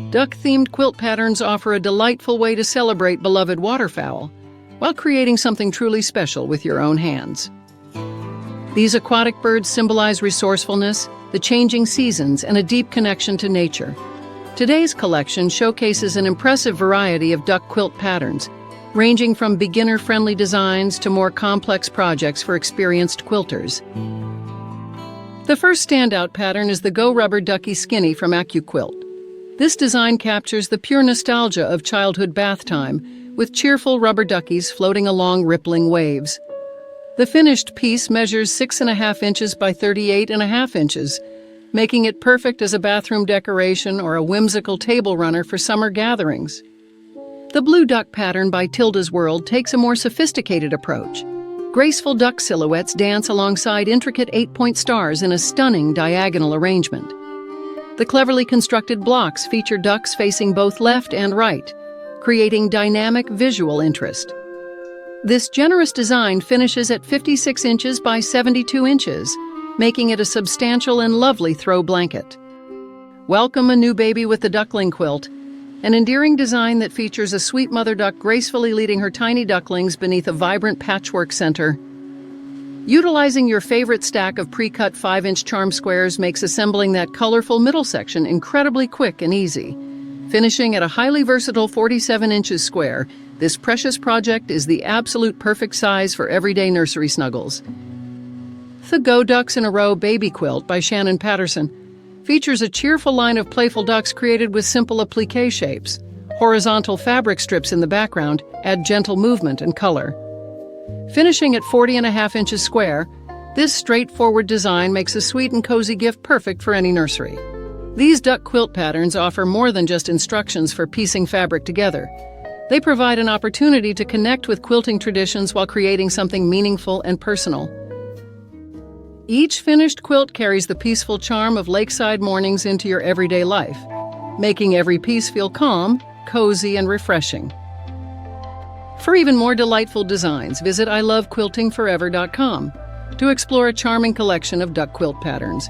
Duck-themed quilt patterns offer a delightful way to celebrate beloved waterfowl, while creating something truly special with your own hands. These aquatic birds symbolize resourcefulness, the changing seasons, and a deep connection to nature. Today's collection showcases an impressive variety of duck quilt patterns, ranging from beginner-friendly designs to more complex projects for experienced quilters. The first standout pattern is the Go Rubber Ducky Skinny from Quilt. This design captures the pure nostalgia of childhood bath time, with cheerful rubber duckies floating along rippling waves. The finished piece measures 6.5 inches by 38.5 inches, making it perfect as a bathroom decoration or a whimsical table runner for summer gatherings. The Blue Duck pattern by Tilda's World takes a more sophisticated approach. Graceful duck silhouettes dance alongside intricate 8-point stars in a stunning diagonal arrangement. The cleverly constructed blocks feature ducks facing both left and right, creating dynamic visual interest. This generous design finishes at 56 inches by 72 inches, making it a substantial and lovely throw blanket. Welcome a new baby with the duckling quilt, an endearing design that features a sweet mother duck gracefully leading her tiny ducklings beneath a vibrant patchwork center. Utilizing your favorite stack of pre-cut 5-inch charm squares makes assembling that colorful middle section incredibly quick and easy. Finishing at a highly versatile 47 inches square, this precious project is the absolute perfect size for everyday nursery snuggles. The Go Ducks in a Row Baby Quilt by Shannon Patterson features a cheerful line of playful ducks created with simple applique shapes. Horizontal fabric strips in the background add gentle movement and color. Finishing at 40.5 inches square, this straightforward design makes a sweet and cozy gift perfect for any nursery. These duck quilt patterns offer more than just instructions for piecing fabric together. They provide an opportunity to connect with quilting traditions while creating something meaningful and personal. Each finished quilt carries the peaceful charm of lakeside mornings into your everyday life, making every piece feel calm, cozy, and refreshing. For even more delightful designs, visit ilovequiltingforever.com to explore a charming collection of duck quilt patterns.